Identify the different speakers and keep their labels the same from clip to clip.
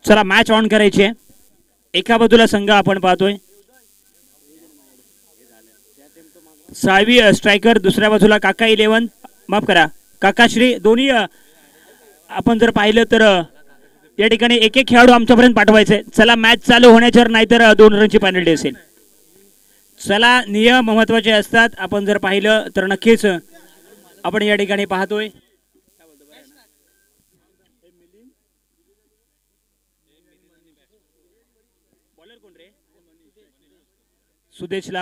Speaker 1: चला match on करायची आहे. एका बाजूला संघ आपण पाहतोय साळवी स्ट्रायकर, दुसऱ्या बाजूला काका 11, माफ करा काकाश्री. दोन्ही आपण जर पाहिलं तर या ठिकाणी एक एक खेळाडू आमच्यापर्यंत पाठवायचे. चला मॅच चालू होण्याच्या नाहीतर 2 रनची पेनल्टी असेल. चला नियम महत्वाचे असतात. आपण जर पाहिलं तर नक्कीच आपण या ठिकाणी पाहतोय सुदेशला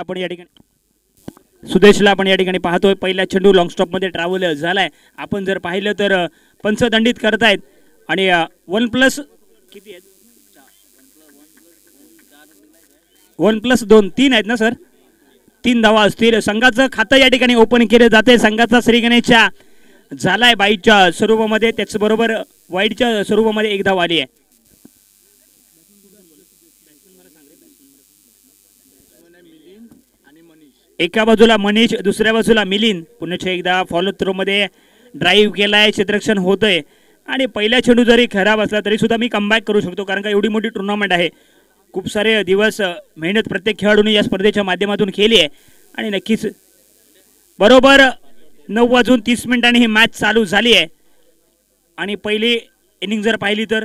Speaker 1: आपण या ठिकाणी पाहतोय. पहिला चेंडू लॉंग स्टॉप मध्ये ट्रॅव्हल झालाय. आपण जर पाहिलं तर पंच दंडित करतायत आणि 1+ किती आहेत 1+2 3 आहेत ना सर. 3 धावा असतील. संघाचं खातं या ठिकाणी ओपन केले जाते. संघाचा श्री गणेशच्या झालाय बाईच्या स्वरूपामध्ये, त्याचबरोबर वाईडच्या स्वरूपामध्ये 1 धाव आली आहे. एका बाजूला मनीष, दुसऱ्या बाजूला मिलिंद. पुन्हा एकदा फॉलो थ्रो मध्ये ड्राईव्ह केलाय, क्षेत्ररक्षण होतंय आणि पहिला चेंडू जरी खराब असला तरी सुद्धा मी कमबॅक करू शकतो, कारण का एवढी मोठी टुर्नामेंट आहे. खूप सारे दिवस मेहनत प्रत्येक खेळाडूने या स्पर्धेच्या माध्यमातून केली आहे आणि नक्कीच बरोबर 9:30 ही मॅच चालू झाली आहे. आणि पहिली इनिंग जर पाहिली तर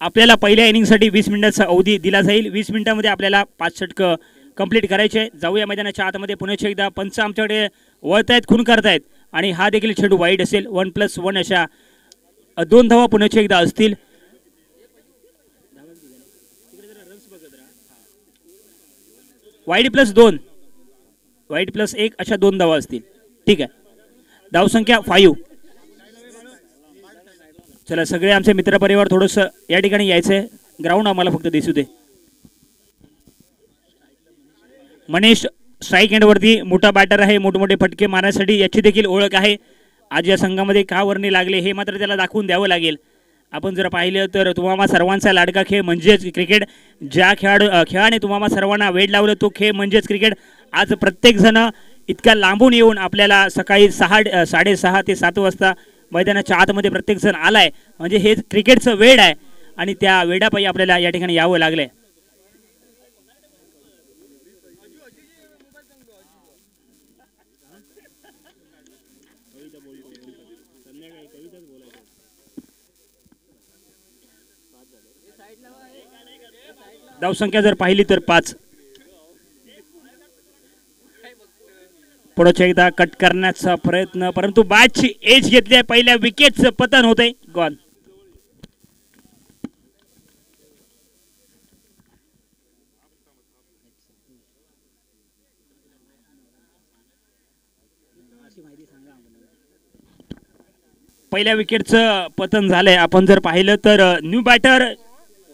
Speaker 1: आपल्याला पहिल्या इनिंगसाठी 20 मिनिटाचा अवधी दिला जाईल. 20 मिनिटांमध्ये आपल्याला 5 षटकं कंप्लीट करायचे. जाऊया मैदानाच्या आतमध्ये. पुन्हा एकदा पंच आमच्याकडे वळतायत, खून करतायत आणि हा देखील चेंडू वाईड असेल. 1+1 अशा 2 धावा पुन्हा एकदा असतील. वाईड+1 अशा 2 धावा असतील. ठीक आहे. धावसंख्या 5. चला सगळे आमचे मित्रपरिवार थोडस या ठिकाणी यायचंय. ग्राउंड आम्हाला फक्त दिसू दे. मनीष स्ट्राईक एंडवरती मोठा बॅटर आहे. मोठमोठे फटके मारण्यासाठी याची देखील ओळख आहे. आज या संघामध्ये का वर्णी लागले हे मात्र त्याला दाखवून द्यावं लागेल. आपण जर पाहिलं तर तुम्हाला सर्वांचा लाडका खेळ म्हणजेच क्रिकेट. ज्या खेळाने तुम्हाला सर्वांना वेळ लावलं तो खेळ म्हणजेच क्रिकेट. आज प्रत्येक जण इतक्या लांबून येऊन आपल्याला सकाळी 6:30 ते 7 वाजता मैदानाच्या आतमध्ये प्रत्येक जण आलाय, म्हणजे हे क्रिकेटचं वेळ आहे आणि त्या वेळापायी आपल्याला या ठिकाणी यावं लागलंय. धावसंख्या जर पाहिली तर 5. पुढच्या एकदा कट करण्याचा प्रयत्न, परंतु बॅटची एज घेतली आहे. पहिल्या विकेटचं पतन होतंय. गॉन. पहिल्या विकेटचं पतन झालंय. आपण जर पाहिलं तर न्यू बॅटर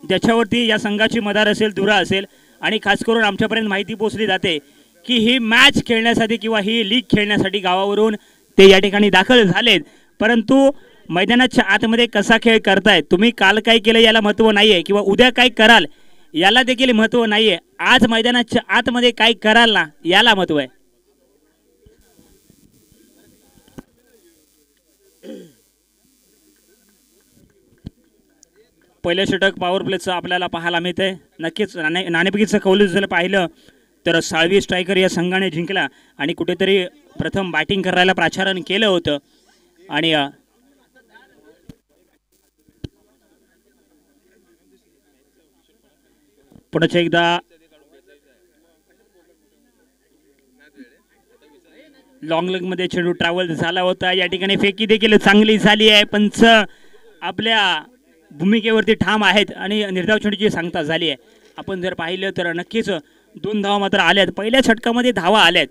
Speaker 1: ज्याच्यावरती या संघाची मदार असेल, दुरा असेल आणि खास करून आमच्यापर्यंत माहिती पोहोचली जाते की ही मॅच खेळण्यासाठी किंवा ही लीग खेळण्यासाठी गावावरून ते या ठिकाणी दाखल झालेत. परंतु मैदानाच्या आतमध्ये कसा खेळ करतायत, तुम्ही काल काय केलं याला महत्त्व नाहीये किंवा उद्या काय कराल याला देखील महत्त्व नाहीये. आज मैदानाच्या आतमध्ये काय कराल ना याला महत्त्व आहे. पहिलं षटक पॉवर प्लेचं आपल्याला पाहायला मिळतंय. नक्कीच नाणेफेकीचं कौल जर पाहिलं तर साळवी स्ट्रायकर या संघाने जिंकला आणि कुठेतरी प्रथम बॅटिंग करायला प्राचारण केलं होतं आणि पुढच्या एकदा लॉंग लेग मध्ये चेंडू ट्रॅव्हल झाला होता. या ठिकाणी फेकी देखील चांगली झाली आहे. पंच आपल्या भूमिकेवरती ठाम आहेत आणि निर्धाव चेंडूची सांगता झाली आहे. आपण जर पाहिलं तर नक्कीच 2 धावा मात्र आल्यात. पहिल्या षटकामध्ये धावा आल्यात.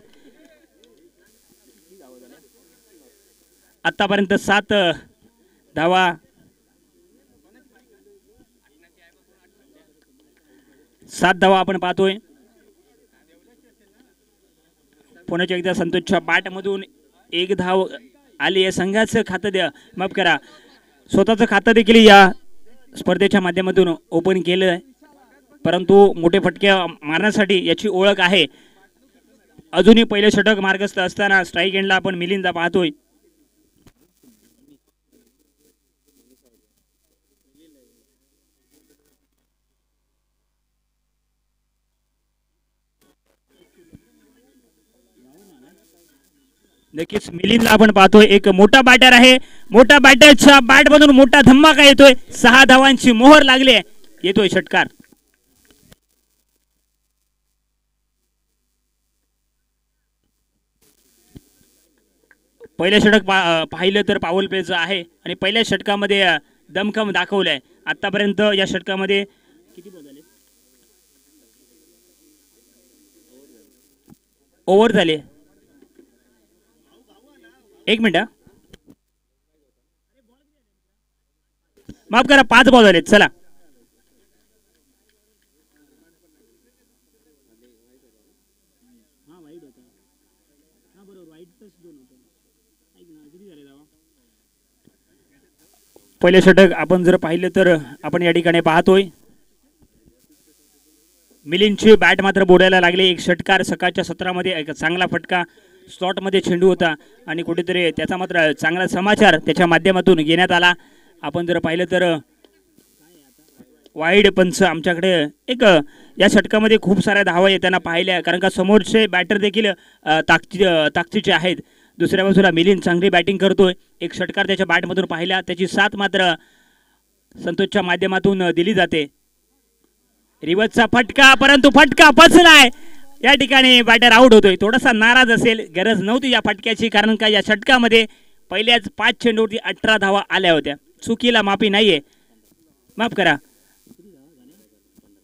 Speaker 1: आतापर्यंत 7 धावा. 7 धावा आपण पाहतोय. पुण्याच्या एकदा संतोषच्या बॅटमधून 1 धाव आली आहे. संघाचं खातं द्या, माफ करा, स्वतःचं खातं देखील या स्पर्धेच्या माध्यमातून ओपन केलं आहे, परंतु मोठे फटके मारण्यासाठी याची ओळख आहे. अजूनही पहिले षटक मार्गस्थ असताना स्ट्राईक एंडला आपण मिलिंदला पाहतोय. नक्कीच मिलिंदला आपण पाहतोय. एक मोठा बॅटर आहे, मोठा बॅटरच्या बॅट मधून मोठा धमाका येतोय. 6 धावांची मोहर लागली आहे. येतोय षटकार. पहिल्या षटक पाहिलं तर पाऊल प्लेचं आहे आणि पहिल्या षटकामध्ये दमखम दाखवलंय. आतापर्यंत या षटकामध्ये किती बॉल झाले, ओव्हर झाले. एक मिनिट, माफ करा, 5 बॉल झालेत. चला पहिले षटक आपण जर पाहिलं तर आपण या ठिकाणी पाहतोय मिलिंदची बॅट मात्र बोलायला लागले. एक षटकार सकाळच्या सत्रामध्ये एक चांगला फटका, स्लॉटमध्ये चेंडू होता आणि कुठेतरी त्याचा मात्र चांगला समाचार त्याच्या माध्यमातून घेण्यात आला. आपण जर पाहिलं तर वाईड पंच आमच्याकडे एक या षटकामध्ये खूप साऱ्या धावा येताना पाहिल्या, कारण का समोरचे बॅटर देखील ताकदीचे आहेत. दुसऱ्या बाजूला मिलिंद चांगली बॅटिंग करतोय. एक षटकार त्याच्या बॅटमधून पाहिला, त्याची साथ मात्र संतोषच्या माध्यमातून दिली जाते. रिवर्सचा फटका, परंतु फटका पचलाय. या ठिकाणी बॅटर आउट होतोय. थोडासा नाराज असेल, गरज नव्हती या फटक्याची, कारण का या षटकामध्ये पहिल्याच 5 चेंडूवरती 18 धावा आल्या होत्या. चुकीला माफी नाहीये, माफ करा.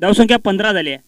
Speaker 1: धावसंख्या 15 झाली आहे.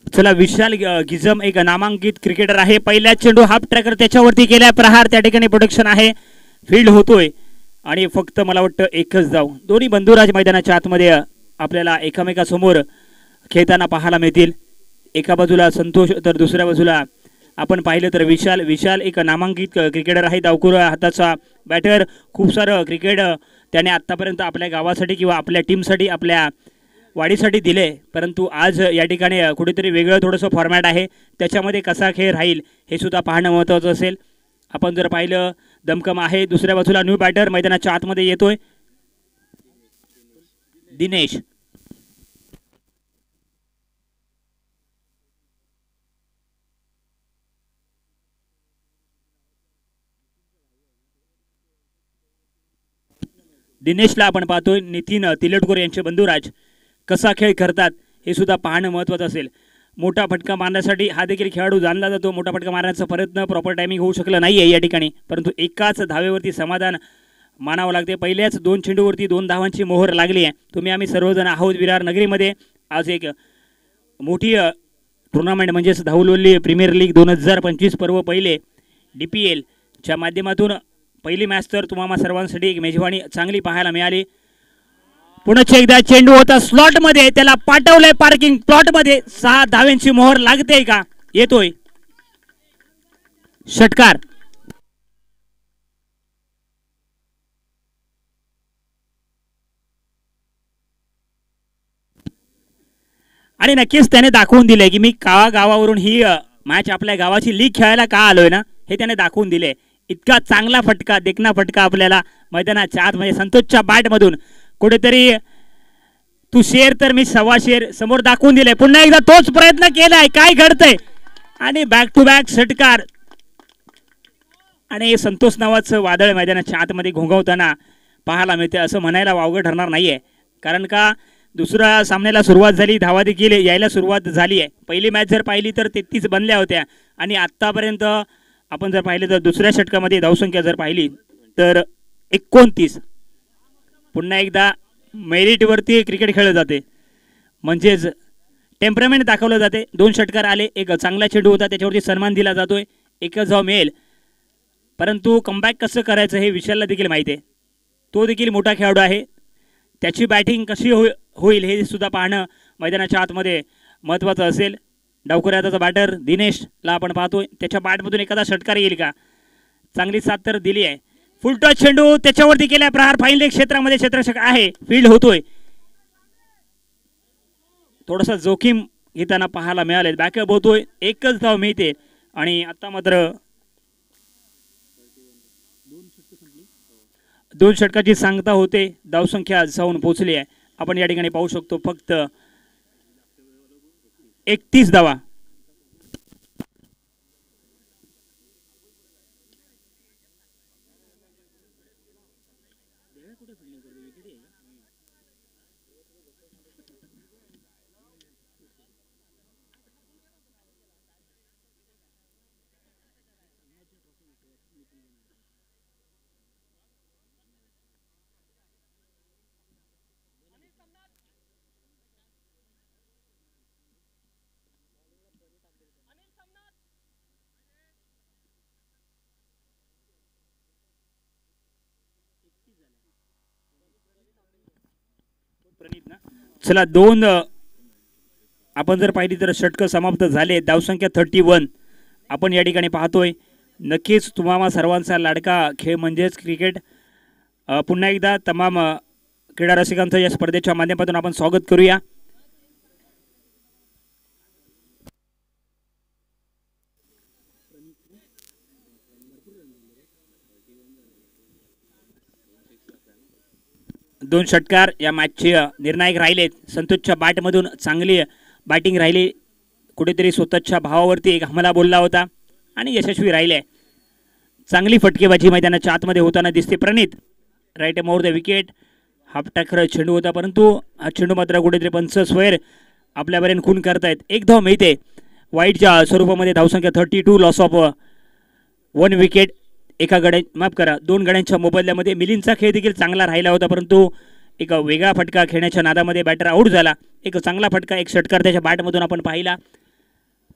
Speaker 1: चला, विशाल गिजम एक नामांकित क्रिकेटर आहे. पहिला चेंडू हाफ ट्रॅकर त्याच्यावरती केलाय, प्रहार त्या ठिकाणी प्रोडक्शन आहे, फील्ड होतोय आणि फक्त मला वाटतं एकच धाव. दोन्ही बंधुराज मैदानाच्या आतमध्ये आपल्याला एकामेकासमोर खेळताना पाहायला मिळतील. एका बाजूला संतोष तर दुसऱ्या बाजूला आपण पाहिलं तर विशाल एक नामांकित क्रिकेटर आहे. डावखुरा हाताचा बॅटर, खूप सारं क्रिकेट त्याने आतापर्यंत आपल्या गावासाठी किंवा आपल्या टीमसाठी, आपल्या वाढीसाठी दिले, परंतु आज या ठिकाणी कुठेतरी वेगळं थोडंसं फॉर्मॅट आहे. त्याच्यामध्ये कसा खेळ राहील हे सुद्धा पाहणं महत्त्वाचं असेल. आपण जर पाहिलं दमकम आहे. दुसऱ्या बाजूला न्यू बॅटर मैदानाच्या आतमध्ये येतोय दिनेश. दिनेशला आपण पाहतोय. नितीन तिलटकोर यांचे बंधुराज कसा खेळ करतात हे सुद्धा पाहणं महत्त्वाचं असेल. मोठा फटका मारण्यासाठी हा देखील खेळाडू जाणला जातो. मोठा फटका मारण्याचा प्रयत्न, प्रॉपर टायमिंग होऊ शकलं नाही आहे या ठिकाणी, परंतु एकाच धावेवरती समाधान मानावं लागते. पहिल्याच 2 चेंडूवरती 2 धावांची मोहर लागली आहे. तुम्ही आम्ही सर्वजण आहोत विरार नगरीमध्ये. आज एक मोठी टुर्नामेंट म्हणजेच धावलोली प्रीमियर लीग 2025 पर्व पहिले DPL च्या माध्यमातून पहिली मॅच तर तुम्हाला सर्वांसाठी एक मेजवानी चांगली पाहायला मिळाली. पुन्हा एकदा चेंडू होता स्लॉट मध्ये, त्याला पाठवलंय पार्किंग प्लॉट मध्ये. 6 धाव्यांची मोहर लागते का? येतोय षटकार. आणि नक्कीच त्याने दाखवून दिले की मी गावावरून ही मॅच आपल्या गावाची लीग खेळायला का आलोय ना हे त्याने दाखवून दिले. इतका चांगला फटका देखना फटका आपल्याला मैदानाच्या आत म्हणजे संतोषच्या बॅटमधून कुठेतरी तू शेर तर मी सव्वा शेर समोर दाखवून दिले. पुन्हा एकदा तोच प्रयत्न केलाय. काय घडतंय आणि बॅक टू बॅक षटकार आणि संतोष नावाचं वादळ मैदानाच्या आतमध्ये घोंघवताना पाहायला मिळते असं म्हणायला वावगं ठरणार नाहीये. कारण का दुसऱ्या सामन्याला सुरुवात झाली, धावा देखील यायला सुरुवात झाली आहे. पहिली मॅच जर पाहिली तर 33 बनल्या होत्या आणि आत्तापर्यंत आपण जर पाहिलं तर दुसऱ्या षटकामध्ये धावसंख्या जर पाहिली तर 29. पुन्हा एकदा मेरिटवरती क्रिकेट खेळलं जाते म्हणजेच टेम्परामेंट दाखवलं जाते. 2 षटकार आले, एक चांगला चेंडू होता त्याच्यावरती सन्मान दिला जातोय, एकच धाव मिळेल. परंतु कमबॅक कसं करायचं हे विशालला देखील माहिती आहे. तो देखील मोठा खेळाडू आहे. त्याची बॅटिंग कशी होईल हे सुद्धा पाहणं मैदानाच्या आतमध्ये महत्त्वाचं असेल. डावखुऱ्या हाताचा बॅटर दिनेशला आपण पाहतोय, त्याच्या बॅटमधून एखादा षटकार येईल का. चांगली साथ तर दिली आहे. फुल टच चेंडू त्याच्यावरती केला प्रहार. फाईन लेग क्षेत्रामध्ये क्षेत्ररक्षक आहे, फील्ड होतोय. थोडासा जोखीम घेताना पाहायला मिळाले. बॅकअप होतोय, एकच धाव मिळते आणि आता मात्र 2 षटकाची सांगता होते. धावसंख्या जाऊन पोहोचली आहे. आपण या ठिकाणी पाहू शकतो फक्त 31 धावा. चला 2 आपण जर पाहिली तर षटक समाप्त झाले. धावसंख्या 31 आपण या ठिकाणी पाहतोय. नक्कीच तुम्हाला सर्वांचा लाडका खेळ म्हणजेच क्रिकेट. पुन्हा एकदा तमाम क्रीडा रसिकांचं या स्पर्धेच्या माध्यमातून आपण स्वागत करूया. दोन षटकार या मॅचचे निर्णायक राहिलेत. संतोषच्या बॅटमधून चांगली बॅटिंग राहिली. कुठेतरी स्वतःच्या भावावरती एक हमला बोलला होता आणि यशस्वी राहिले. चांगली फटकेबाजी मैदानाच्या आतमध्ये होताना दिसते. Pranit right more the wicket. Half tracker चेंडू होता परंतु हा चेंडू मात्र कुठेतरी पंच स्वैर आपल्यापर्यंत खून करतायत. एक धाव मिळते वाईटच्या स्वरूपामध्ये. धावसंख्या 32. Loss of 1 wicket. एका गड्या माफ करा 2 गड्यांच्या मोबदल्यामध्ये. मिलिंदचा खेळ देखील चांगला राहिला होता परंतु एक वेगळा फटका खेळण्याच्या नादामध्ये बॅटर आऊट झाला. एक चांगला फटका एक षटकार त्याच्या बॅटमधून आपण पाहिला.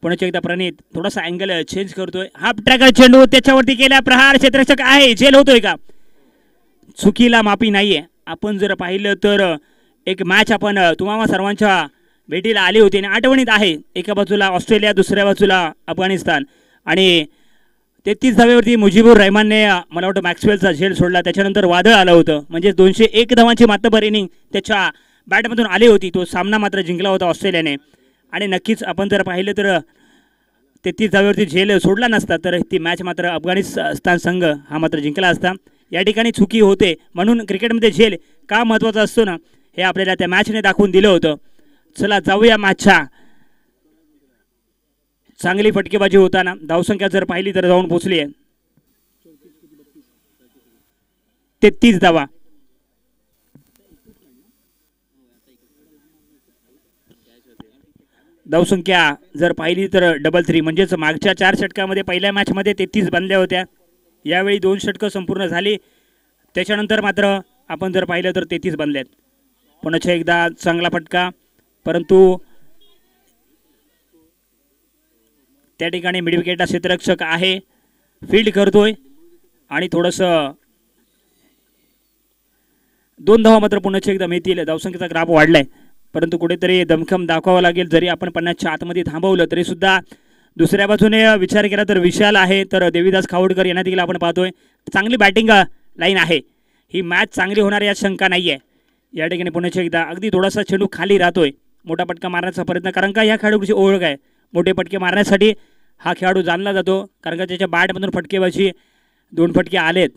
Speaker 1: पुण्याच्या एकदा प्रणित थोडासा अँगल चेंज करतोय. हाफ ट्रॅकर चेंडू त्याच्यावरती केला प्रहार. क्षेत्ररक्षक आहे, झेल होतोय का. चुकीला माफी नाहीये. आपण जर पाहिलं तर एक मॅच आपण तुम्हाला सर्वांच्या भेटीला आली होती आणि आठवणीत आहे. एका बाजूला ऑस्ट्रेलिया, दुसऱ्या बाजूला अफगाणिस्तान आणि 33 धावेवरती मुजीबुर रहमानने मला वाटतं मॅक्सवेलचा झेल सोडला. त्याच्यानंतर वादळ आलं होतं म्हणजे 201 धावांची मातबर इनिंग त्याच्या बॅटमधून आली होती. तो सामना मात्र जिंकला होता ऑस्ट्रेलियाने. आणि नक्कीच आपण जर पाहिलं तर 33 धावेवरती झेल सोडला नसता तर ती मॅच मात्र अफगाणिस्तान संघ हा मात्र जिंकला असता. या ठिकाणी चुकी होते म्हणून क्रिकेटमध्ये झेल का महत्त्वाचा असतो ना हे आपल्याला त्या मॅचने दाखवून दिलं होतं. चला जाऊया मॅचच्या. चांगली फटकेबाजी होताना धावसंख्या जर पाहिली तर जाऊन पोहोचली आहे 33 धावा. धावसंख्या जर पाहिली तर 33 म्हणजेच मागच्या 4 षटकामध्ये पहिल्या मॅचमध्ये 33 बनल्या होत्या. यावेळी 2 षटकं संपूर्ण झाली त्याच्यानंतर मात्र आपण जर पाहिलं तर 33 बनल्यात. पुन्हा एकदा चांगला फटका परंतु त्या ठिकाणी मिड विकेटला क्षेत्ररक्षक आहे, फील्ड करतोय आणि थोडंसं 2 धावा मात्र पुन्हा एकदा मिळतील. धावसंख्येचा ग्राफ वाढलाय परंतु कुठेतरी दमखम दाखवावा लागेल. जरी आपण 50च्या आतमध्ये थांबवलं तरी सुद्धा दुसऱ्या बाजूने विचार केला तर विशाल आहे तर देवीदास खावडकर यांना देखील आपण पाहतोय. चांगली बॅटिंग लाईन आहे. ही मॅच चांगली होणार यात शंका नाही आहे. या ठिकाणी पुन्हा एकदा अगदी थोडासा चेंडू खाली राहतोय मोठा फटका मारण्याचा प्रयत्न, कारण का ह्या खेळाडूची ओळख आहे. मोठे फटके मारण्यासाठी हा खेळाडू जाणला जातो, कारण का त्याच्या बॅटमधून फटकेबाजी 2 फटके आलेत.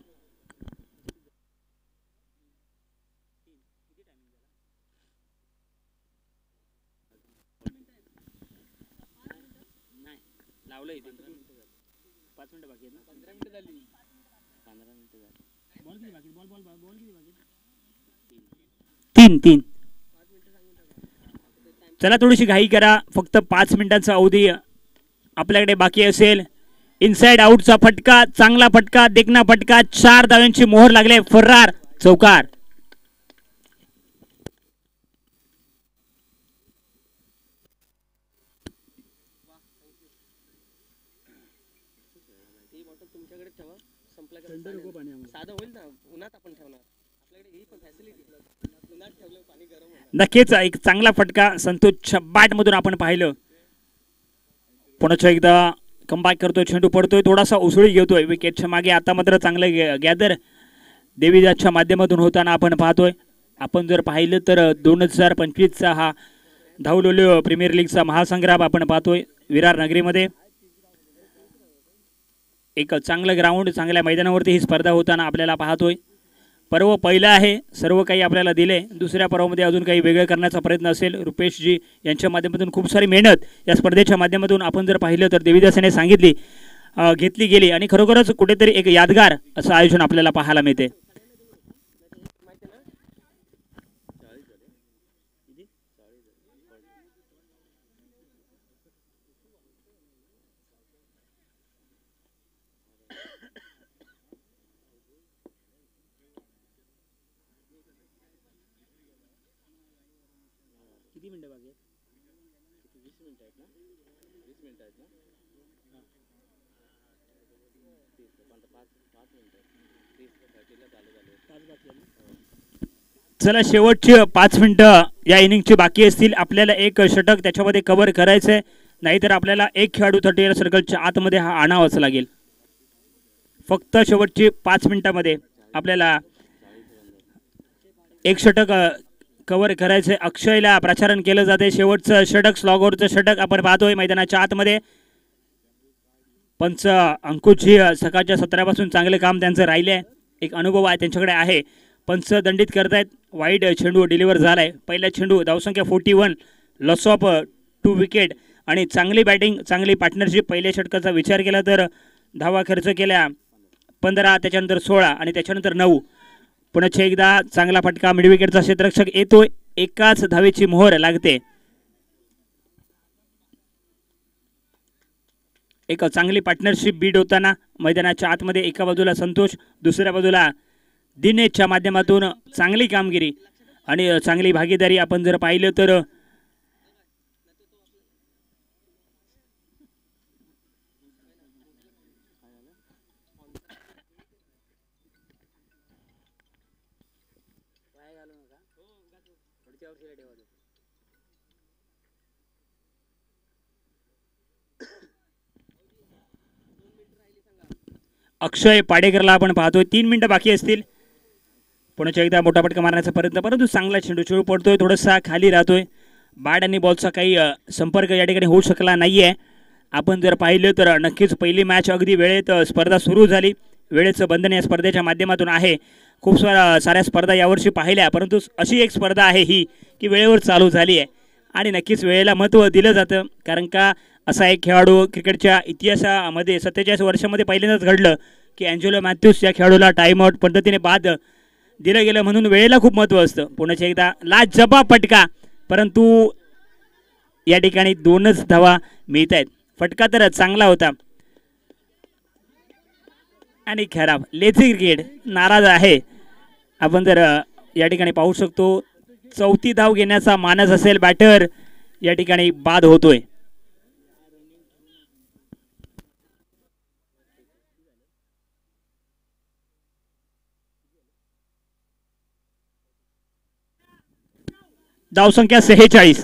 Speaker 1: तीन तीन. चला थोडीशी घाई करा, फक्त 5 मिनिटांचा अवधी आपल्याकडे बाकी असेल. इनसाइड आउटचा फटका, चांगला फटका, देखना फटका, 4 धावांची मोहर लागले. फरार चौकार. नक्कीच एक चांगला फटका संतोषच्या बॅट मधून आपण पाहिलं. पुन्हा एकदा कमबॅक करतोय, चेंडू पडतोय, थोडासा उसळी घेतोय विकेटच्या मागे. आता मात्र चांगलं गॅदर देवीदासच्या माध्यमातून होताना आपण पाहतोय. आपण जर पाहिलं तर 2025चा हा धावलोलो प्रीमियर लीगचा महासंग्राम आपण पाहतोय विरार नगरीमध्ये. एक चांगलं ग्राउंड, चांगल्या मैदानावरती ही स्पर्धा होताना आपल्याला पाहतोय. पर्व पहिलं आहे, सर्व काही आपल्याला दिले. दुसऱ्या पर्वामध्ये अजून काही वेगळं करण्याचा प्रयत्न असेल. रुपेशजी यांच्या माध्यमातून खूप सारी मेहनत या स्पर्धेच्या माध्यमातून आपण जर पाहिलं तर देवीदासाने सांगितली घेतली गेली, आणि खरोखरच कुठेतरी एक यादगार असं आयोजन आपल्याला पाहायला मिळते. चला शेवटची 5 मिनिटं या इनिंगची बाकी असतील. आपल्याला एक षटक त्याच्यामध्ये कव्हर करायचंय, नाहीतर आपल्याला एक खेळाडू 30 सर्कलच्या आतमध्ये हा आणावाच लागेल. फक्त शेवटची 5 मिनिटांमध्ये आपल्याला एक षटक कव्हर करायचंय. अक्षयला प्रचारण केलं जाते. शेवटचं षटक, स्लॉगवरचं षटक आपण पाहतोय मैदानाच्या आतमध्ये. पंच अंकुशजी सकाळच्या सत्रापासून चांगले काम त्यांचं राहिले, एक अनुभव आहे त्यांच्याकडे आहे. पंच दंडित करतायत. वाईड चेंडू डिलिव्हर झालाय. पहिला चेंडू, धावसंख्या 41, लॉस ऑफ 2 विकेट, आणि चांगली बॅटिंग, चांगली पार्टनरशिप. पहिल्या षटकाचा विचार केला तर धावा खर्च केल्या 15, त्याच्यानंतर 16 आणि त्याच्यानंतर 9. पुन्हा एकदा चांगला फटका, मिड विकेटचा क्षेत्ररक्षक येतोय, एकाच धावेची मोहर लागते. एक चांगली पार्टनरशिप बीड होताना मैदानाच्या आतमध्ये. एका बाजूला संतोष, दुसऱ्या बाजूला दिनेशच्या माध्यमातून चांगली कामगिरी आणि चांगली भागीदारी आपण जर पाहिलं तर अक्षय पाडेकरला आपण पाहतोय. 3 मिनिटं बाकी असतील. पुन्हा एकदा मोठा फटका मारण्याचा प्रयत्न, परंतु चांगला चेंडू पडतोय, थोडासा खाली राहतोय. बॅट आणि बॉलचा काही संपर्क या ठिकाणी होऊ शकला नाहीये. आपण जर पाहिलं तर नक्कीच पहिली मॅच अगदी वेळेत स्पर्धा सुरू झाली. वेळेचं बंधन या स्पर्धेच्या माध्यमातून आहे. खूप साऱ्या स्पर्धा यावर्षी पाहिल्या, परंतु अशी एक स्पर्धा आहे ही की वेळेवर चालू झाली आहे, आणि नक्कीच वेळेला महत्त्व दिलं जातं. कारण का असा एक खेळाडू क्रिकेटच्या इतिहासामध्ये 47 वर्षामध्ये पहिल्यांदाच घडलं की अँजेलो मॅथ्यूज या खेळाडूला टाइमआउट पद्धतीने बाद दिलं गेलं, म्हणून वेळेला खूप महत्त्व असतं. पुन्हा एकदा लाजवाब फटका, परंतु या ठिकाणी 2च धावा मिळत आहेत. फटका तर चांगला होता आणि खराब. लेझी क्रिकेट नाराज आहे. आपण जर या ठिकाणी पाहू शकतो, 4थी धाव घेण्याचा मानस असेल बॅटर, या ठिकाणी बाद होतोय. धावसंख्या 46.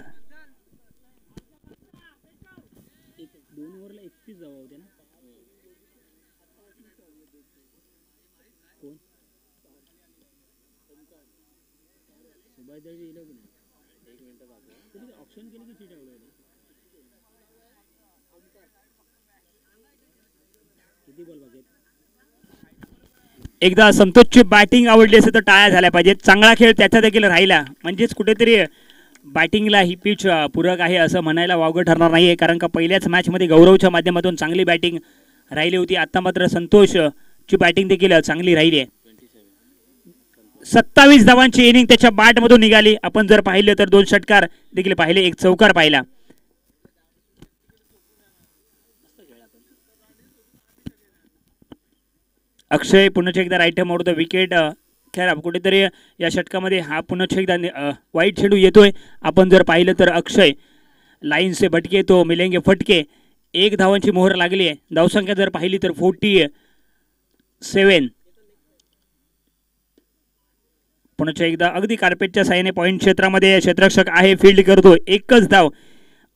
Speaker 1: एकदा संतोषची बॅटिंग आवडली असेल तर टाळ्या झाल्या पाहिजेत. चांगला खेळ त्याचा देखील राहिला म्हणजेच कुठेतरी बॅटिंगला ही पिच पूरक आहे असं म्हणायला वावगं ठरणार नाही आहे, कारण का पहिल्याच मॅचमध्ये गौरवच्या माध्यमातून चांगली बॅटिंग राहिली होती. आता मात्र संतोषची बॅटिंग देखील चांगली राहिली आहे. 27 धावांची इनिंग त्याच्या बॅटमधून निघाली. आपण जर पाहिलं तर 2 षटकार देखील पाहिले, एक चौकार पाहिला. अक्षय पुन्हा एकदा राईट हँड मोडतो विकेट. खेळा कुठेतरी या षटकामध्ये हा पुन्हा एकदा वाईट चेंडू येतोय. आपण जर पाहिलं तर अक्षय लाईन से भटके तो मिलेंगे फटके, 1 धावांची मोहर लागली आहे. धावसंख्या जर पाहिली तर 47. पुन्हा एकदा अगदी कार्पेटच्या साहाय्याने पॉईंट क्षेत्रामध्ये क्षेत्ररक्षक आहे, फील्ड करतो. 1च धाव.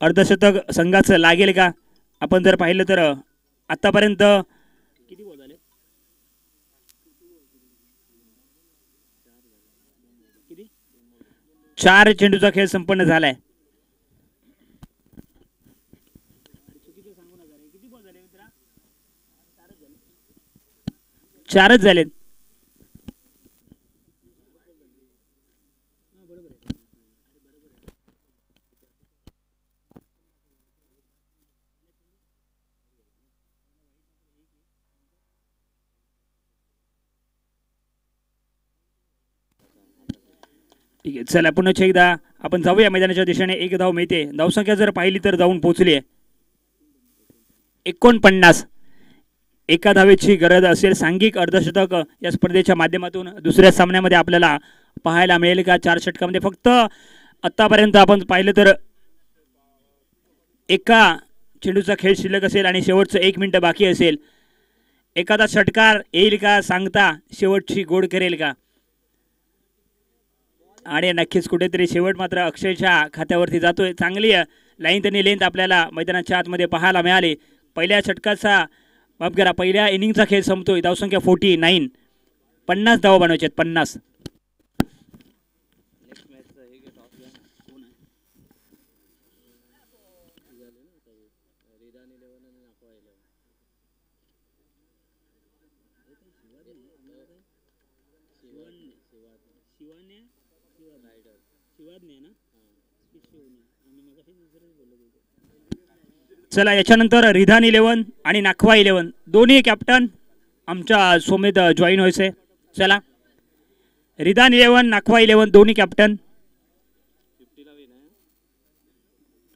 Speaker 1: अर्धशतक संघाचं लागेल का? आपण जर पाहिलं तर आतापर्यंत किती बॉल झाले? 4 चेंडूचा खेळ संपन्न झालाय. चारच झालेत. ठीक आहे, चला पुन्हा एकदा आपण जाऊया मैदानाच्या दिशेने. 1 धाव मिळते. धावसंख्या जर पाहिली तर जाऊन पोहोचली आहे 49. 1 धावेची गरज असेल. सांघिक अर्धशतक या स्पर्धेच्या माध्यमातून दुसऱ्या सामन्यामध्ये आपल्याला पाहायला मिळेल का? 4 षटकामध्ये फक्त आतापर्यंत आपण पाहिलं तर एका चेंडूचा खेळ शिल्लक असेल आणि शेवटचं 1 मिनिट बाकी असेल. एखादा षटकार येईल का सांगता? शेवटची गोड करेल का? आणि नक्कीच कुठेतरी शेवट मात्र अक्षयच्या खात्यावरती जातोय. चांगली लाईन त्यांनी लेंथ आपल्याला मैदानाच्या आतमध्ये पाहायला मिळाली. पहिल्या षटकाचा माफ करा, पहिल्या इनिंगचा खेळ संपतोय. धावसंख्या 49. 50 धावा बनवायचे आहेत. 50. चला याच्यानंतर रिधान 11 आणि नाखवा 11 दोन्ही कॅप्टन आमच्या सोमेत जॉईन व्हायचे. चला रिधान 11 नाखवा 11 दोन्ही कॅप्टन.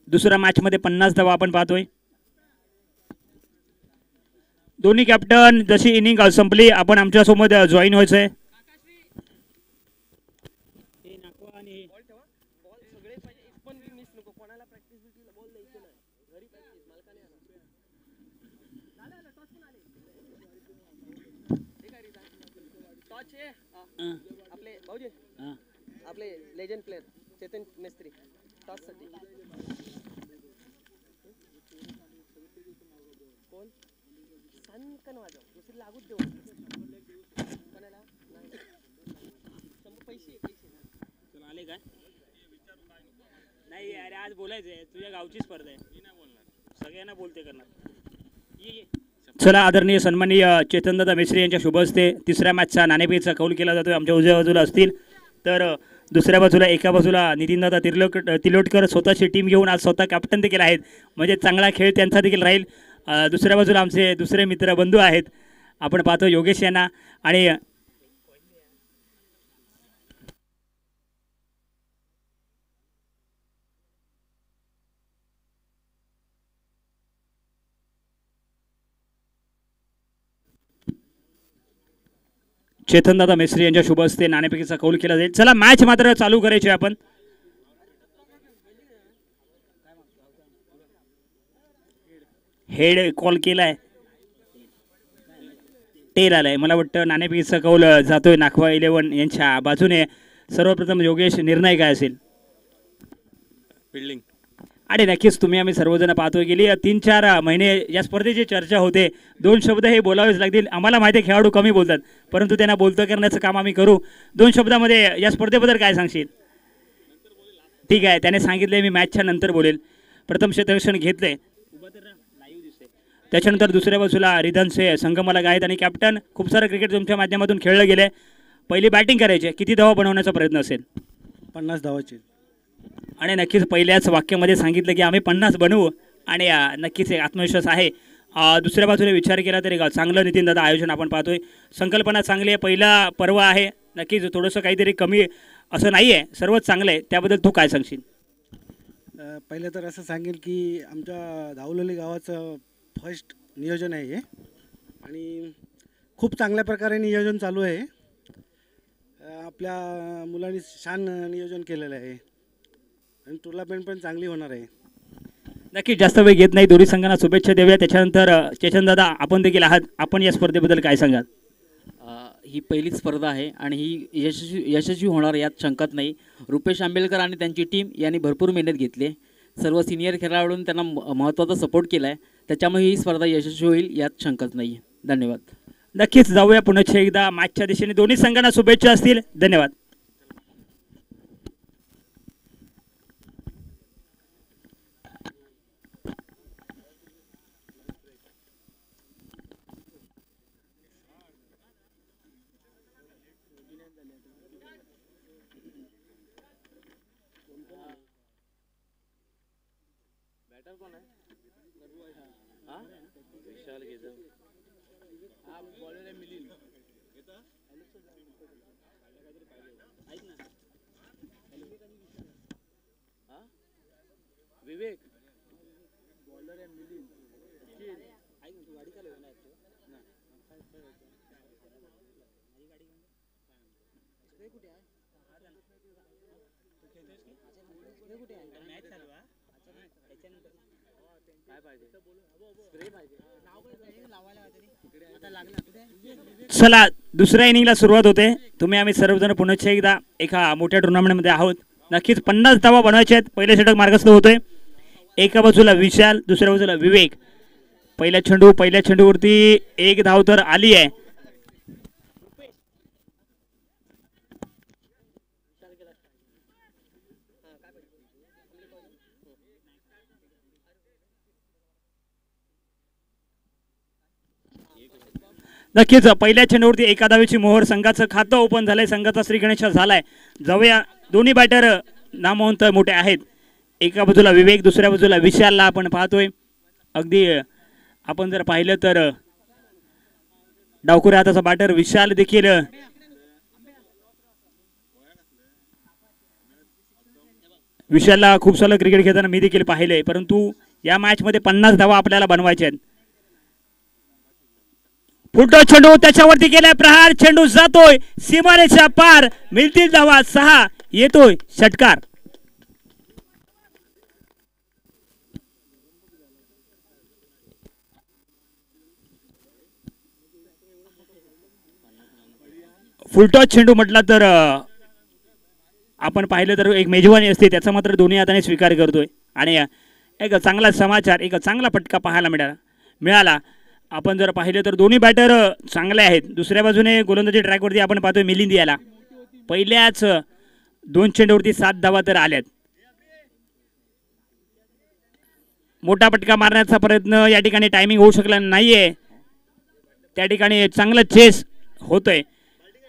Speaker 1: दुसऱ्या मॅच मध्ये 50 धावा आपण पाहतोय. दोन्ही कॅप्टन जशी इनिंग संपली आपण आमच्या सोबत जॉईन व्हायचंय.
Speaker 2: आपले लेजेंड प्लेयर चेतन मिस्त्री टॉस साठी कोण सनकन वाजव दुसरी लागूच देऊ कोणाला पैसे
Speaker 1: चला आले काय? नाही अरे आज बोलायचंय, तुझ्या गावची स्पर्धा आहे. मी नाही बोलणार, सगळ्यांना बोलते करणार. ये चला आदरणीय सन्माननीय चेतनदादा मिस्त्री यांच्या शुभ हस्ते तिसऱ्या मॅचचा नाणेफेकीचा कौल केला जातोय. आमच्या उजव्या बाजूला असतील तर दुसऱ्या बाजूला एका बाजूला नितीनदादा तिलोटकर स्वतःची टीम घेऊन आज स्वतः कॅप्टन देखील आहेत. म्हणजे चांगला खेळ त्यांचा देखील राहील. दुसऱ्या बाजूला आमचे दुसरे मित्र बंधू आहेत. आपण पाहतो योगेश यांना आणि चेतनदादा मिस्त्री यांच्या शुभ हस्ते नाणेफेकीचा कौल केला जाईल. चला मॅच मात्र चालू करायची आपण. हेड कॉल केलाय, टेल आलाय. मला वाटतं नाणेफेकीचा कौल जातोय नाखवा 11 यांच्या बाजूने. सर्वप्रथम योगेश निर्णय काय असेल?
Speaker 3: फिल्डिंग.
Speaker 1: आणि नक्कीच तुम्ही आम्ही सर्वजण पाहतोय गेली 3-4 महिने या स्पर्धेची चर्चा होते. 2 शब्द हे बोलावेच लागतील. आम्हाला माहिती आहे खेळाडू कमी बोलतात, परंतु त्यांना बोलतं करण्याचं काम आम्ही करू. 2 शब्दामध्ये या स्पर्धेबद्दल काय सांगशील? ठीक आहे, त्याने सांगितले मी मॅचच्या नंतर बोलेल. प्रथम क्षेत्ररक्षण घेतले, त्याच्यानंतर दुसऱ्या बाजूला रिधनसे संगमला आहेत आणि कॅप्टन खूप सारं क्रिकेट तुमच्या माध्यमातून खेळलं गेले. पहिली बॅटिंग करायची, किती धावा बनवण्याचा प्रयत्न असेल?
Speaker 3: 50 धावाचे.
Speaker 1: आणि नक्कीच पहिल्याच वाक्यामध्ये सांगितलं की आम्ही 50 बनवू आणि नक्कीच एक आत्मविश्वास आहे. दुसऱ्या बाजूने विचार केला तरी चांगलं नितीन दादा आयोजन आपण पाहतोय, संकल्पना चांगली आहे, पहिला पर्व आहे, नक्कीच थोडंसं काहीतरी कमी असं नाही आहे, सर्वच चांगलं आहे. त्याबद्दल तू काय सांगशील?
Speaker 3: पहिलं तर असं सांगेल की आमच्या धावलोली गावाचं फर्स्ट नियोजन आहे हे आणि खूप चांगल्या प्रकारे नियोजन चालू आहे. आपल्या मुलांनी छान नियोजन केलेलं आहे आणि टुर्नामेंट पण चांगली होणार आहे.
Speaker 1: नक्कीच जास्त वेळ घेत नाही, दोन्ही संघांना शुभेच्छा देऊया. त्याच्यानंतर चेतन दादा आपण देखील आहात, आपण या स्पर्धेबद्दल काय सांगाल?
Speaker 4: ही पहिलीच स्पर्धा आहे आणि ही यशस्वी होणार यात शंकाच नाही. रुपेश आंबेलकर आणि त्यांची टीम यांनी भरपूर मेहनत घेतली, सर्व सिनियर खेळाडूंनी त्यांना महत्त्वाचा सपोर्ट केला आहे, त्याच्यामुळे ही स्पर्धा यशस्वी होईल यात शंकाच नाही. धन्यवाद.
Speaker 1: नक्कीच जाऊया पुन्हा एकदा मॅचच्या दिशेने, दोन्ही संघांना शुभेच्छा असतील. धन्यवाद.
Speaker 4: विवेक
Speaker 1: चला दुसऱ्या इनिंगला सुरुवात होते. तुम्ही आम्ही सर्वजण पुन्हा एकदा एका मोठ्या टुर्नामेंटमध्ये आहोत. नक्कीच 50 धावा बनवायचे आहेत. पहिले षटक मार्गस्थ होतोय, एका बाजूला विशाल, दुसऱ्या बाजूला विवेक. पहिल्या चेंडूवरती एक धाव तर आली आहे. नक्कीच पहिल्या चेंडूवरती एका धावेची मोहर, संघाचं खातं ओपन झालंय, संघाचा श्री गणेश झालाय. जाऊया, दोन्ही बॅटर नामवंत मोठे आहेत. एका बाजूला विवेक, दुसऱ्या बाजूला विशालला आपण पाहतोय. अगदी आपण जर पाहिलं तर डावखुऱ्या हाताचा बॅटर विशाल देखील विशालला खूप सारं क्रिकेट खेळताना मी देखील पाहिलंय, परंतु या मॅच मध्ये 50 धावा आपल्याला बनवायचे आहेत. फुटो चेंडू, त्याच्यावरती गेलाय प्रहार, चेंडू जातोय सीमारेषा पार, मिळतील धावा 6, येतोय षटकार. फुलटॉस चेंडू म्हटला तर आपण पाहिलं तर एक मेजवानी असते, त्याचा मात्र दोन्ही हाताने स्वीकार करतोय आणि एक चांगला समाचार, एक चांगला फटका पाहायला मिळाला. आपण जर पाहिलं तर दोन्ही बॅटर चांगले आहेत. दुसऱ्या बाजूने गोलंदाजी ट्रॅकवरती आपण पाहतोय मिलिंद याला पहिल्याच 2 चेंडूवरती 7 धावा तर आल्यात. मोठा फटका मारण्याचा प्रयत्न या ठिकाणी टायमिंग होऊ शकला नाहीये, त्या ठिकाणी चांगलं चेस होतंय.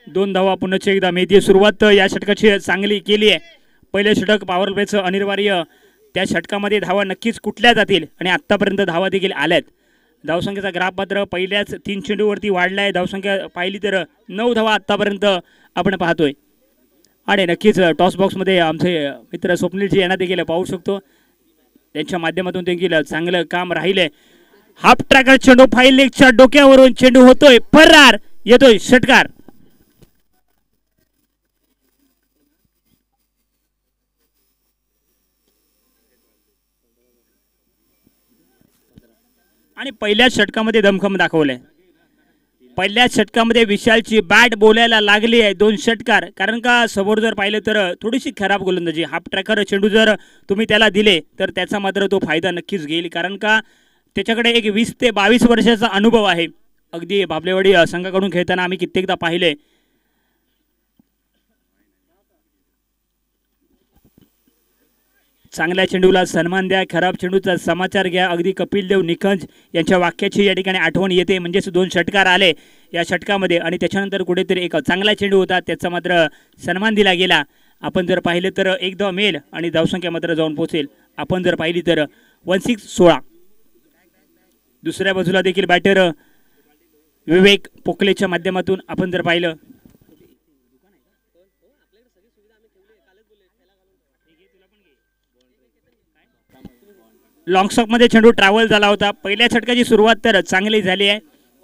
Speaker 1: 2 धावा पुन्हा एकदा मेहदी. सुरुवात या षटकाची चांगली केली आहे. पहिले षटक पॉवर प्लेचं अनिवार्य, त्या षटकामध्ये धावा नक्कीच कुठल्या जातील आणि आत्तापर्यंत धावा देखील आल्यात. धावसंख्येचा ग्राफ मात्र पहिल्याच 3 चेंडूवरती वाढलाय. धावसंख्या पाहिली तर 9 धावा आत्तापर्यंत आपण पाहतोय आणि नक्कीच टॉस बॉक्समध्ये आमचे मित्र स्वप्नीलजी यांना देखील पाहू शकतो, त्यांच्या माध्यमातून देखील चांगलं काम राहिलंय. हाफ ट्रॅकर चेंडू फाईल लेगच्या डोक्यावरून चेंडू होतोय फरार, येतोय षटकार. आणि पहिल्याच षटकामध्ये दमखम दाखवलंय. पहिल्याच षटकामध्ये विशालची बॅट बोलायला लागली आहे. 2 षटकार, कारण का समोर जर पाहिलं तर थोडीशी खराब गोलंदाजी, हाफ ट्रॅकर चेंडू जर तुम्ही त्याला दिले तर त्याचा मात्र तो फायदा नक्कीच घेईल, कारण का त्याच्याकडे एक 20 ते 22 वर्षाचा अनुभव आहे. अगदी बाबलेवाडी संघाकडून खेळताना आम्ही कित्येकदा पाहिले. चांगल्या चेंडूला सन्मान द्या, खराब चेंडूचा समाचार घ्या. अगदी कपिल देव निखंज यांच्या वाक्याची या ठिकाणी आठवण येते. म्हणजेच 2 षटकार आले या षटकामध्ये आणि त्याच्यानंतर कुठेतरी एक चांगला चेंडू होता, त्याचा मात्र सन्मान दिला गेला. आपण जर पाहिलं तर एक धाव मेल आणि धावसंख्या मात्र जाऊन पोहोचेल. आपण जर पाहिली तर 16. दुसऱ्या बाजूला देखील बॅटर विवेक पोकलेच्या माध्यमातून आपण जर पाहिलं लॉंग स्टॉक मध्ये चेंडू ट्रॅव्हल झाला होता. पहिल्या षटकाची सुरुवात तर चांगली झाली आहे.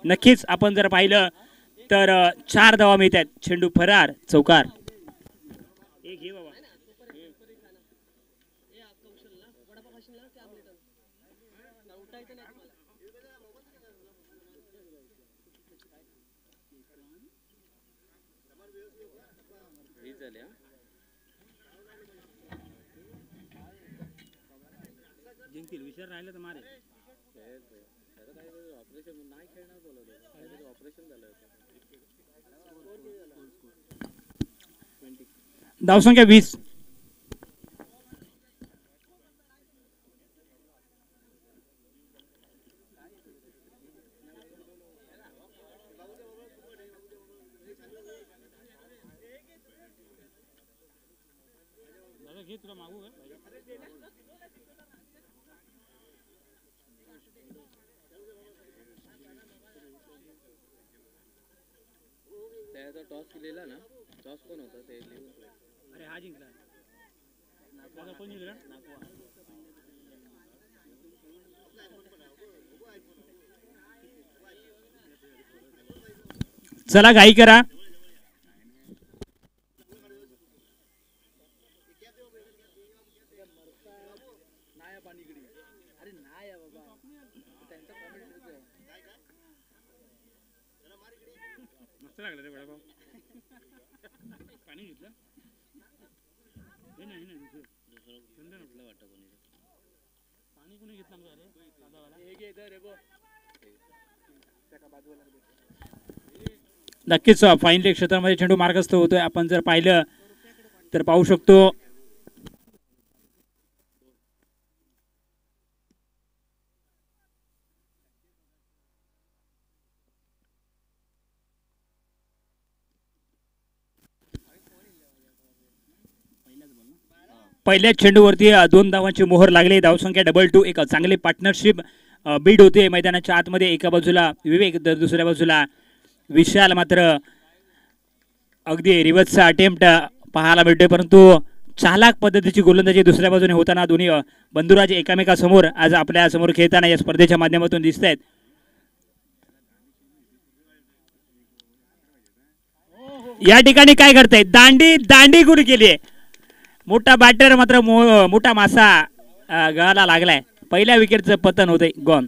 Speaker 1: नक्कीच आपण जर पाहिलं तर 4 धावा मिळत आहेत. चेंडू फरार चौकार. विचार राहिलं तर मारे धावसंख्या 20. तुला मागू
Speaker 2: टॉस केलेला ना, टॉस कोण होता ते लिहून.
Speaker 1: अरे हा जिंकला. कोण जिंकला? चला घाई करा. मस्त लागलं रे वडापाव. पाणी घेतलं हे नाही ना दुसरं वाटतं कोणी पाणी कोणी घेतलं नक्कीच फाईन लेग क्षेत्रामध्ये चेंडू मार्गस्थ होतोय. आपण जर पाहिलं तर पाहू शकतो पहिल्या चेंडूवरती 2 धावांची मोहर लागली. धावसंख्या 2-2. एक चांगली पार्टनरशिप बीड होते मैदानाच्या आतमध्ये. एका बाजूला विवेक तर दुसऱ्या बाजूला विशाल. मात्र अगदी रिव्हर्सचा अटेम्प्ट पाहायला मिळतोय, परंतु चालाक पद्धतीची गोलंदाजी दुसऱ्या बाजूने होताना दोन्ही बंधुराज एकामेकासमोर आज आपल्या समोर खेळताना या स्पर्धेच्या माध्यमातून दिसत आहेत. या ठिकाणी काय करताय? दांडी गुड केली आहे. मोठा बॅटर मात्र मोठा मासा गळाला लागलाय. पहिल्या विकेटचं पतन होतंय. गॉन.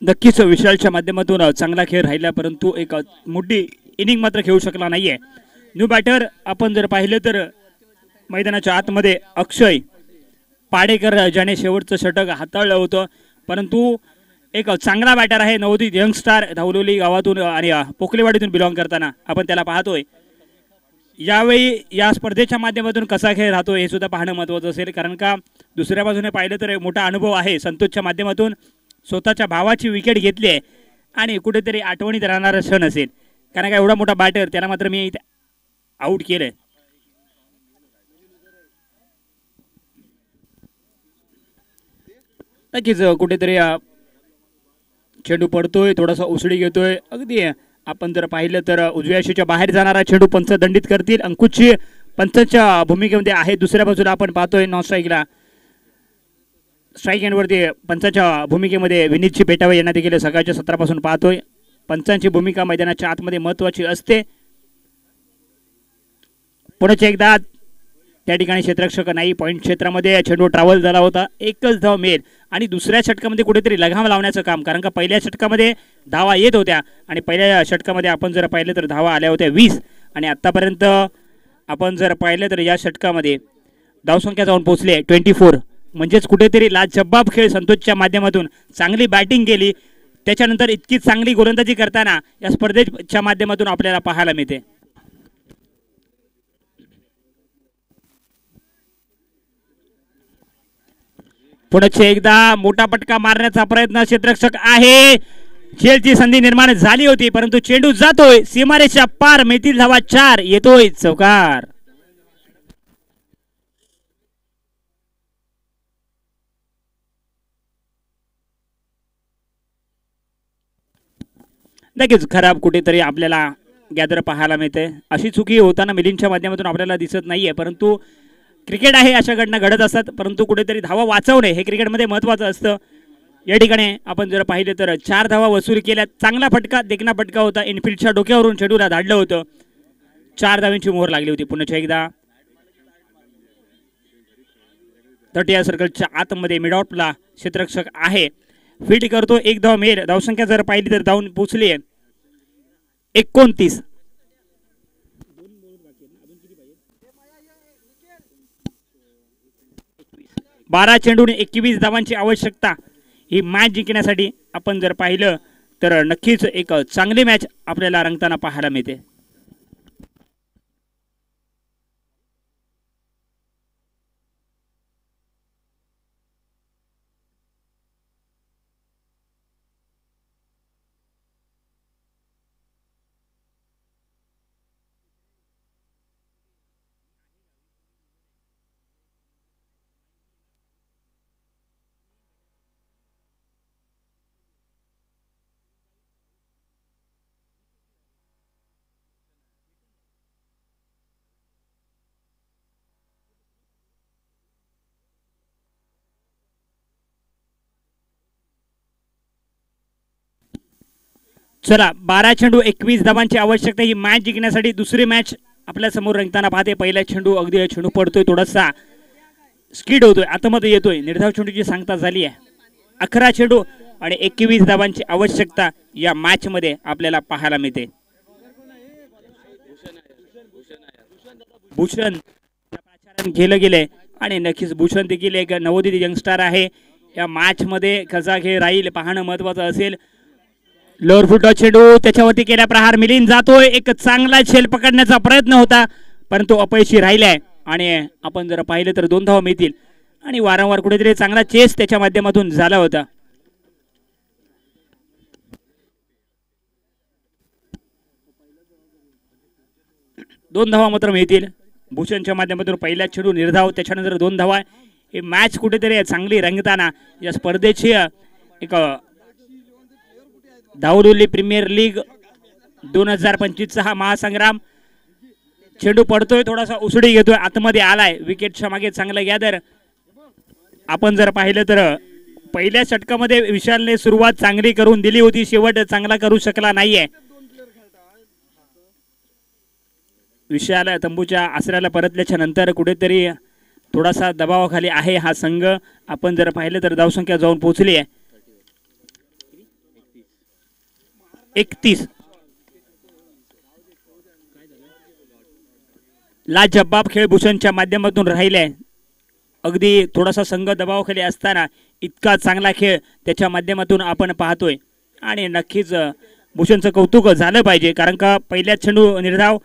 Speaker 1: नक्कीच विशालच्या माध्यमातून चांगला खेळ राहिला, परंतु एक मोठी इनिंग मात्र खेळू शकला नाहीये. न्यू बॅटर आपण जर पाहिलं तर मैदानाच्या आतमध्ये अक्षय पाडेकर ज्याने शेवटचं षटक हाताळलं होतं, परंतु एक चांगला बॅटर आहे. नवोदित यंगस्टार धावलोली गावातून आणि पोकलेवाडीतून बिलॉंग करताना आपण त्याला पाहतोय. यावेळी या स्पर्धेच्या माध्यमातून कसा खेळ राहतोय हे सुद्धा पाहणं महत्त्वाचं असेल, कारण का दुसऱ्या बाजूने पाहिलं तर मोठा अनुभव आहे. संतोषच्या माध्यमातून स्वतःच्या भावाची विकेट घेतली आहे आणि कुठेतरी आठवणीत राहणारा क्षण असेल, कारण का एवढा मोठा बॅटर त्याला मात्र मी आउट केलंय. नक्कीच कुठेतरी चेंडू पडतोय, थोडासा उसळी घेतोय. अगदी आपण जर पाहिलं तर उजव्या यशीच्या बाहेर जाणारा चेंडू पंच दंडित करतील. अंकुशची पंचाच्या भूमिकेमध्ये आहे. दुसऱ्या बाजूला आपण पाहतोय नॉन स्ट्राईकला स्ट्राईक एंडवरती पंचांच्या भूमिकेमध्ये विनीतची पेटावे यांना देखील सकाळच्या सत्रापासून पाहतोय. पंचांची भूमिका मैदानाच्या आतमध्ये महत्त्वाची असते. पुढे एकदा त्या ठिकाणी क्षेत्ररक्षक नाही. पॉईंट क्षेत्रामध्ये चेंडू ट्रॅव्हल झाला होता. एकच धाव मिळेल आणि दुसऱ्या षटकामध्ये कुठेतरी लगाम लावण्याचं काम, कारण का पहिल्या षटकामध्ये धावा येत होत्या आणि पहिल्या षटकामध्ये आपण जर पाहिलं तर धावा आल्या होत्या 20 आणि आत्तापर्यंत आपण जर पाहिलं तर या षटकामध्ये धावसंख्या जाऊन पोहोचली आहे 24. म्हणजेच कुठेतरी लाजबाब खेळ संतोषच्या माध्यमातून चांगली बॅटिंग केली, त्याच्यानंतर इतकी चांगली गोलंदाजी करताना या स्पर्धेच्या माध्यमातून आपल्याला पाहायला मिळते. पुढे एकदा मोठा पटका मारण्याचा प्रयत्न क्षेत्ररक्षक आहे. खेळची संधी निर्माण झाली होती परंतु चेंडू जातोय सीमारेषा पार. मिळतील धावा 4. येतोय चौकार. नक्कीच खराब कुठेतरी आपल्याला गॅदर पाहायला मिळते. अशी चुकी होताना मिलिंदच्या माध्यमातून आपल्याला दिसत नाहीये, परंतु क्रिकेट आहे, अशा घटना घडत असतात. परंतु कुठेतरी धावा वाचवणे हे क्रिकेटमध्ये महत्त्वाचं असतं. या ठिकाणी आपण जर पाहिलं तर 4 धावा वसूल केल्या. चांगला फटका, देखना फटका होता. इनफिल्डच्या डोक्यावरून चेंडूला धाडलं होतं. 4 धावांची मोहर लागली होती. पुन्हा एकदा 30 सर्कलच्या आतमध्ये मिडऑफला क्षेत्ररक्षक आहे. फील्ड करतो. 1 धाव मिळेल. धावसंख्या जर पाहिली तर धावून पोहोचली आहे 29. 12 चेंडूने 21 धावांची आवश्यकता ही मॅच जिंकण्यासाठी. आपण जर पाहिलं तर नक्कीच एक चांगली मॅच आपल्याला रंगताना पाहायला मिळते. चला 12 चेंडू 21 धावांची आवश्यकता ही मॅच जिंकण्यासाठी. दुसरी मॅच आपल्या समोर रंगताना पाहते. पहिला चेंडू अगदी चेंडू पडतोय, थोडासा स्किड होतोय, आतमध्ये येतोय. निर्धाव चेंडूची सांगता झाली आहे. 11 चेंडू आणि 21 धावांची आवश्यकता या मॅच मध्ये आपल्याला पाहायला मिळते. भूषण केलं गेले आणि नक्कीच भूषण देखील एक नवोदित यंगस्टर आहे. या मॅच मध्ये कसा खेळ राहील पाहणं महत्वाचं असेल. लोअर फुटबॉल चेंडू त्याच्यावरती केला प्रहार. मिलिंद जातोय. एक चांगला झेल पकडण्याचा प्रयत्न होता परंतु अपयशी राहिलाय आणि आपण जर पाहिलं तर 2 धावा मिळतील आणि वारंवार कुठेतरी चांगला चेस त्याच्या माध्यमातून झाला होता. दोन धावा मात्र मिळतील भूषणच्या माध्यमातून. पहिला चेंडू निर्धाव, त्याच्यानंतर 2 धावा. ही मॅच कुठेतरी चांगली रंगताना या स्पर्धेची एक दाऊदुल्ली प्रीमियर लीग 2025चा हा महासंग्राम. चेंडू पडतोय, थोडासा उसडी घेतोय, आतमध्ये आलाय. विकेटच्या मागे चांगला गॅदर. आपण जर पाहिलं तर पहिल्या षटकामध्ये विशालने सुरुवात चांगली करून दिली होती, शेवट चांगला करू शकला नाहीये. विशाल तंबूच्या आसऱ्याला परतल्याच्या नंतर कुठेतरी थोडासा दबावाखाली आहे हा संघ. आपण जर पाहिलं तर धावसंख्या जाऊन पोहोचली आहे 31. लाजबाब खेळ भूषणच्या माध्यमातून राहिलाय. अगदी थोडासा संघ दबावाखाली असताना इतका चांगला खेळ त्याच्या माध्यमातून आपण पाहतोय आणि नक्कीच भूषणचं कौतुक झालं पाहिजे, कारण का पहिल्या चेंडू निर्धाव,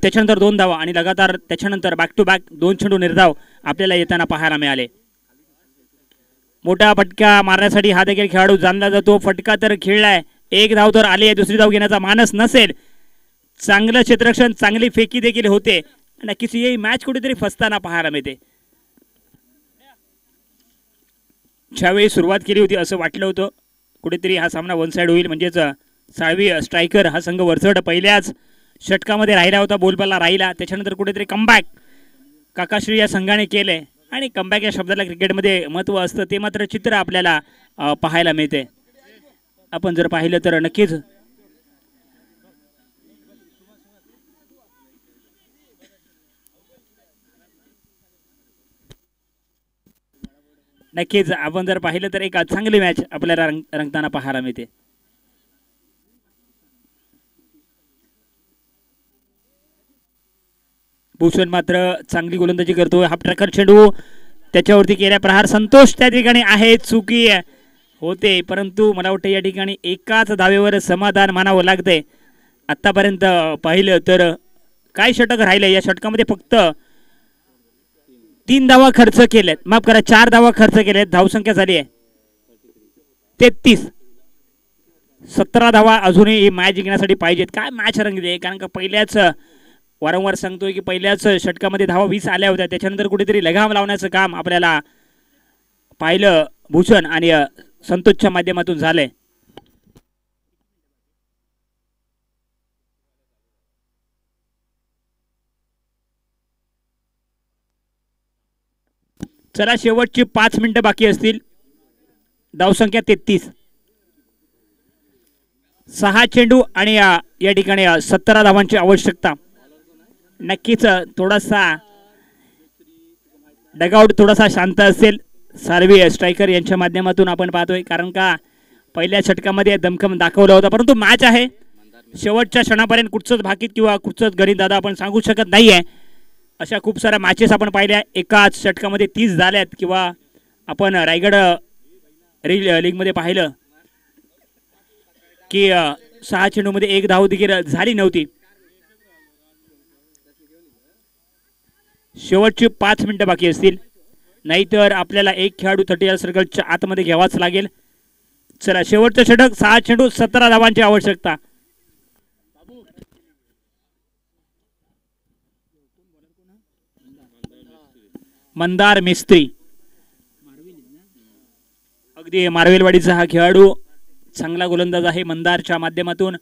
Speaker 1: त्याच्यानंतर 2 धावा आणि लगातार त्याच्यानंतर बॅक टू बॅक 2 चेंडू निर्धाव आपल्याला येताना पाहायला मिळाले. मोठा फटका मारण्यासाठी हा देखील खेळाडू जाणला जातो. फटका तर खेळलाय, 1 धाव तर आली आहे. दुसरी धाव घेण्याचा मानस नसेल. चांगलं क्षेत्ररक्षण, चांगली फेकी देखील होते. नक्कीच ही मॅच कुठेतरी फसताना पाहायला मिळते. ज्यावेळी सुरुवात केली होती असं वाटलं होतं कुठेतरी हा सामना 1 साइड होईल, म्हणजेच साळवी स्ट्रायकर हा संघ वरचढ पहिल्याच षटकामध्ये राहिला होता, बोलबाला राहिला. त्याच्यानंतर कुठेतरी कमबॅक काकाश्री या संघाने केले आणि कमबॅक या शब्दाला क्रिकेटमध्ये महत्त्व असतं ते मात्र चित्र आपल्याला पाहायला मिळते. आपण जर पाहिलं तर नक्कीच नक्कीच आपण जर पाहिलं तर एक चांगली मॅच आपल्याला रंगताना पाहायला मिळते. भूषण मात्र चांगली गोलंदाजी करतोय. हाफ ट्रॅकर चेंडू त्याच्यावरती केल्या प्रहार. संतोष त्या ठिकाणी आहे, चुकी होते परंतु मला वाटतं या ठिकाणी एकाच धावेवर समाधान मानावं लागतंय. आतापर्यंत पाहिलं तर काय षटक राहिले, या षटकामध्ये फक्त 3 धावा खर्च केल्यात, माफ करा 4 धावा खर्च केल्यात. धावसंख्या झाली आहे 33. 17 धावा अजूनही ही मॅच जिंकण्यासाठी पाहिजेत. काय मॅच रंगली आहे, कारण का पहिल्याच वारंवार सांगतोय की पहिल्याच षटकामध्ये धावा 20 आल्या होत्या. त्याच्यानंतर कुठेतरी लगाम लावण्याचं काम आपल्याला पाहिलं भूषण आणि संतोषच्या माध्यमातून झालंय. चला शेवटची 5 मिनिटं बाकी असतील. धावसंख्या 33. 6 चेंडू आणि या ठिकाणी 17 धावांची आवश्यकता. नक्कीच थोडासा डगआउट थोडासा शांत असेल सार्वी स्ट्रायकर यांच्या माध्यमातून आपण पाहतोय, कारण का पहिल्या षटकामध्ये दमखम दाखवला होता परंतु मॅच आहे. शेवटच्या क्षणापर्यंत कुठचंच भाकीत किंवा कुठचंच गणित दादा आपण सांगू शकत नाहीये. अशा खूप साऱ्या मॅचेस आपण पाहिल्या एकाच षटकामध्ये 30 झाल्यात, किंवा आपण रायगड लीगमध्ये पाहिलं की 6 चेंडूमध्ये 1 धाव देखील झाली नव्हती. शेवटची 5 मिनिटं बाकी असतील, नाहीतर आपल्याला एक खेळाडू 30 सर्कलच्या आतमध्ये घ्यावाच लागेल. चला शेवटचं षटक. 6 चेंडू 17 धावांची आवश्यकता. मंदार मिस्त्री अगदी मार्वेलवाडीचा हा खेळाडू चांगला गोलंदाज आहे. मंदारच्या माध्यमातून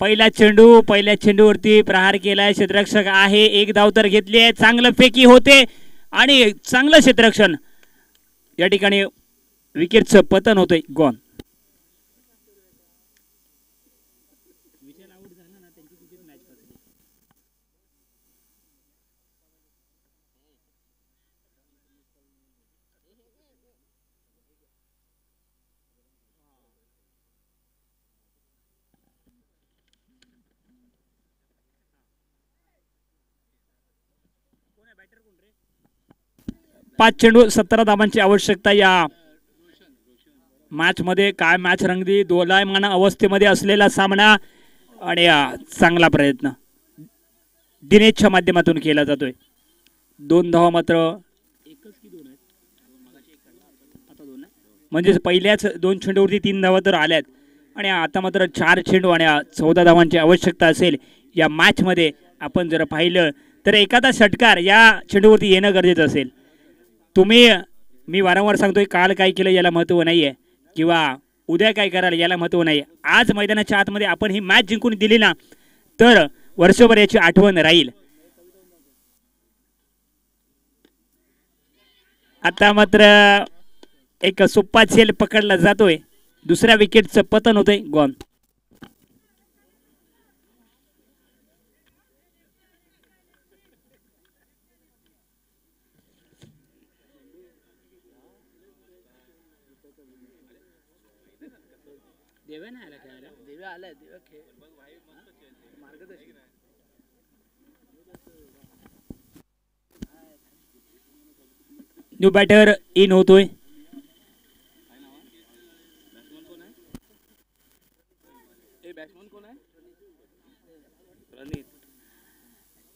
Speaker 1: पहिला चेंडूवरती प्रहार केलाय. क्षेत्ररक्षक आहे, 1 धाव तर घेतली आहे. चांगलं फेकी होते आणि चांगलं क्षेत्ररक्षण. या ठिकाणी विकेटचं पतन होतंय. गॉन. पाच चेंडू 17 धावांची आवश्यकता. या मॅच मध्ये काय मॅच रंगली. दोलायमान अवस्थेमध्ये असलेला सामना आणि चांगला प्रयत्न दिनेशच्या माध्यमातून केला जातोय. 2 धावा मात्र म्हणजे पहिल्याच 2 चेंडूवरती 3 धावा तर आल्यात आणि आता मात्र 4 चेंडू आणि 14 धावांची आवश्यकता असेल या मॅच मध्ये. आपण जर पाहिलं तर एखादा षटकार या चेंडूवरती येणं गरजेचं असेल. मी वारंवार सांगतोय काल काय केलं याला महत्त्व नाहीये, किंवा उद्या काय कराल याला महत्त्व नाहीये. आज मैदानाच्या आतमध्ये आपण ही मॅच जिंकून दिली ना तर वर्षभर याची आठवण राहील. आता मात्र एक सोप्पा झेल पकडला जातोय. दुसऱ्या विकेटचं पतन होतंय. गॉन. न्यू बॅटर इन होतोय.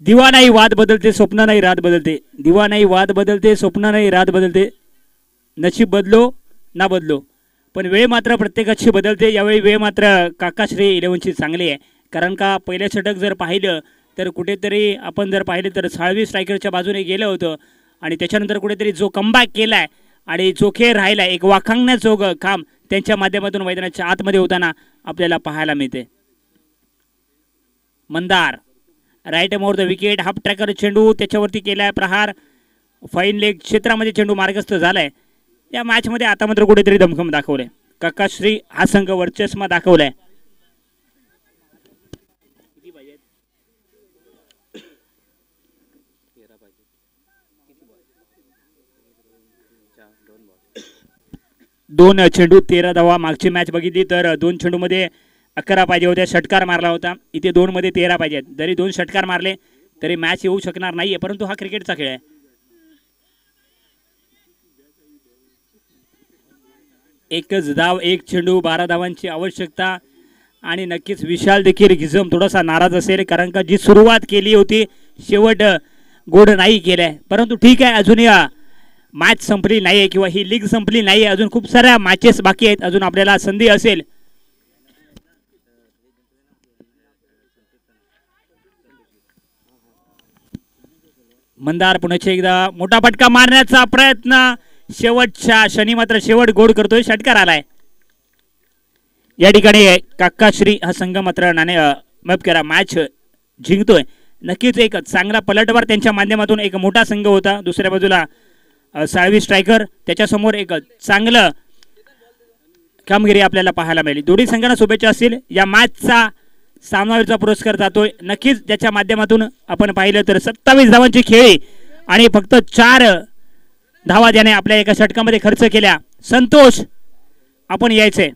Speaker 1: दिवा नाही वाद बदलते, स्वप्न नाही रात बदलते. दिवा नाही वाद बदलते, स्वप्न नाही रात बदलते. नशीब बदलो ना बदलो, पण वेळ मात्र प्रत्येकाची बदलते. यावेळी वेळ मात्र काकाश्री 11ची चांगली आहे, कारण का पहिल्या षटक जर पाहिलं तर कुठेतरी आपण जर पाहिलं तर साळवी स्ट्रायकरच्या बाजूने गेलं होतं आणि त्याच्यानंतर कुठेतरी जो कमबॅक केलाय आणि जो खेळ राहिला एक वाखाणण्याजोगं काम त्यांच्या माध्यमातून मैदानाच्या आतमध्ये होताना आपल्याला पाहायला मिळते. Mandar right more the wicket. Half tracker चेंडू त्याच्यावरती केलाय प्रहार. फाईन लेग क्षेत्रामध्ये चेंडू मार्गस्थ झालाय. या मॅचमध्ये आता मात्र कुठेतरी दमखम दाखवलंय. काकाश्री हा संघ वर्चस्व दाखवलाय. दोन चेंडू 13 धावा. मागची मॅच बघितली तर 2 चेंडूमध्ये 11 पाहिजे होत्या. षटकार मारला होता. इथे 2 मध्ये 13 पाहिजे. जरी 2 षटकार मारले तरी मॅच येऊ शकणार नाहीये, परंतु हा क्रिकेटचा खेळ आहे. एकच धाव, एक चेंडू, 12 धावांची आवश्यकता. आणि नक्कीच विशाल देखील गिझम थोडासा नाराज असेल, कारण का जी सुरुवात केली होती शेवट गोड नाही केलाय. परंतु ठीक आहे, अजूनही मॅच संपली नाहीये किंवा ही लीग संपली नाहीये. अजून खूप साऱ्या मॅचेस बाकी आहेत. अजून आपल्याला संधी असेल. मंदार पुण्याचे एकदा मोठा फटका मारण्याचा प्रयत्न. शेवटच्या क्षणी मात्र शेवट गोड करतोय. षटकार आलाय. या ठिकाणी काकाश्री हा संघ मात्र माफ करा मॅच जिंकतोय. नक्कीच एक चांगला पलटवार त्यांच्या माध्यमातून एक मोठा संघ होता. दुसऱ्या बाजूला साळवी स्ट्रायकर, त्याच्यासमोर एक चांगलं कामगिरी आपल्याला पाहायला मिळाली. दोन्ही संघांना शुभेच्छा असतील. या मॅचचा सामनावीरचा पुरस्कार जातोय. नक्कीच त्याच्या माध्यमातून आपण पाहिलं तर 27 धावांची खेळी आणि फक्त 4 धावा ज्याने आपल्या एका षटकामध्ये खर्च केल्या. संतोष आपण यायचंय.